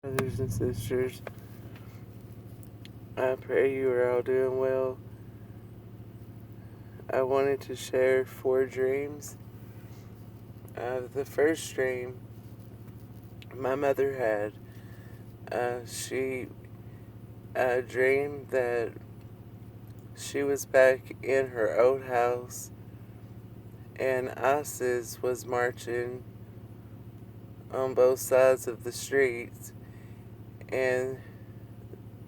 Brothers and sisters, I pray you are all doing well. I wanted to share 4 dreams. The first dream my mother had, she dreamed that she was back in her old house and ISIS was marching on both sides of the streets. And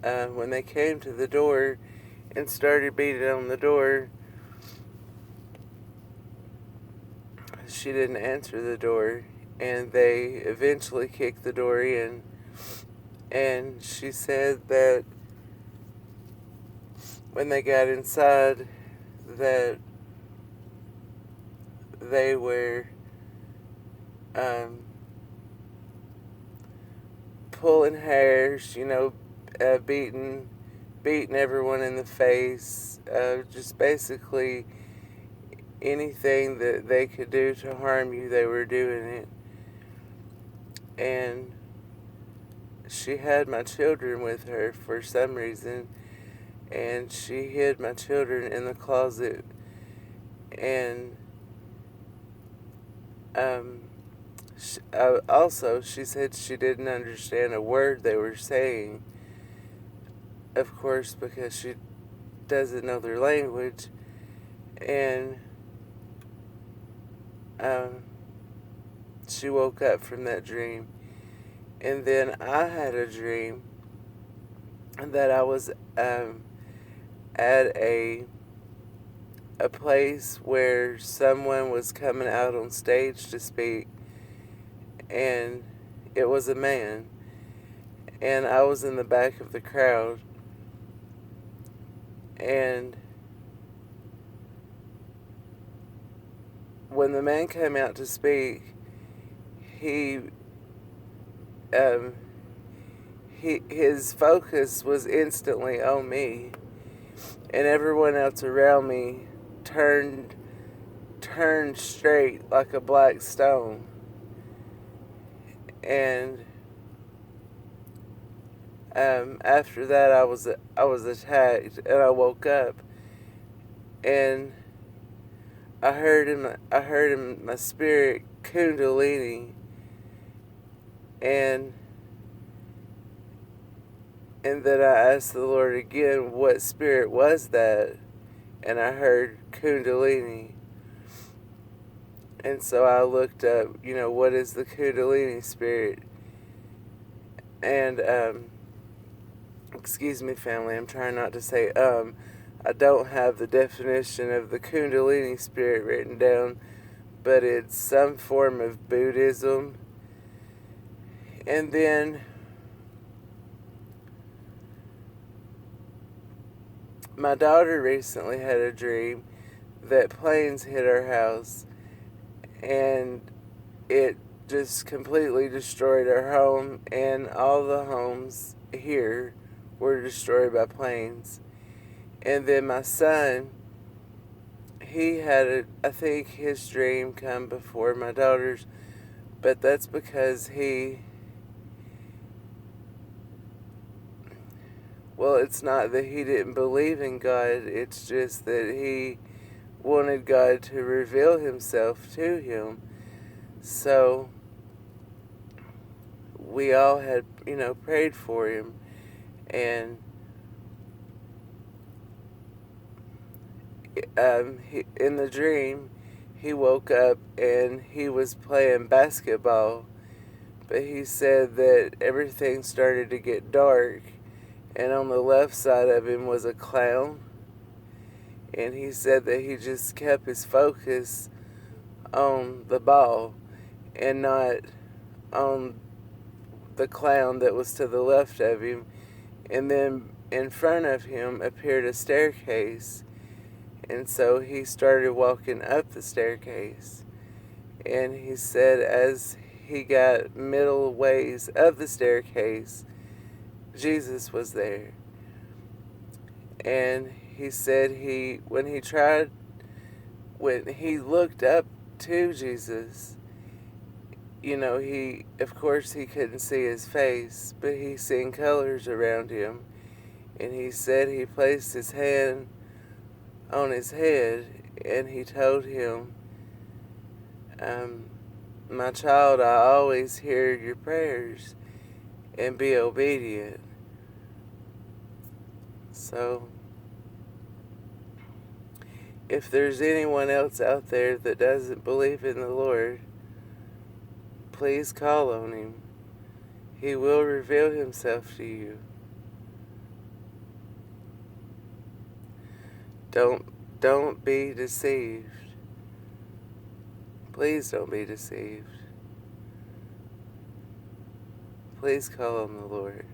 when they came to the door and started beating on the door, she didn't answer the door, and they eventually kicked the door in. And she said that when they got inside, that they were pulling hairs, beating everyone in the face, just basically anything that they could do to harm you, they were doing it. And she had my children with her for some reason, and she hid my children in the closet. And she said she didn't understand a word they were saying, of course, because she doesn't know their language. And she woke up from that dream. And then I had a dream that I was at a place where someone was coming out on stage to speak, and it was a man, and I was in the back of the crowd. And when the man came out to speak, his focus was instantly on me, and everyone else around me turned straight like a black stone. And after that, I was attacked, and I woke up, and I heard in my spirit Kundalini, and then I asked the Lord again, what spirit was that? And I heard Kundalini. And so I looked up, what is the Kundalini spirit? And, excuse me, family, I'm trying not to say, I don't have the definition of the Kundalini spirit written down, but it's some form of Buddhism. And then my daughter recently had a dream that planes hit our house, and it just completely destroyed our home, and all the homes here were destroyed by planes. And then my son, I think his dream come before my daughter's, but that's because it's not that he didn't believe in God, it's just that he wanted God to reveal himself to him. So we all had, prayed for him. And in the dream, he woke up and he was playing basketball, but he said that everything started to get dark, and on the left side of him was a clown. And he said that he just kept his focus on the ball and not on the clown that was to the left of him. And then in front of him appeared a staircase. And so he started walking up the staircase. And he said as he got middle ways of the staircase, Jesus was there. And he said when he looked up to Jesus, of course, he couldn't see his face, but he seen colors around him. And he said he placed his hand on his head and he told him, um, my child, I always hear your prayers and be obedient. So, if there's anyone else out there that doesn't believe in the Lord, please call on Him. He will reveal Himself to you. Don't be deceived. Please don't be deceived. Please call on the Lord.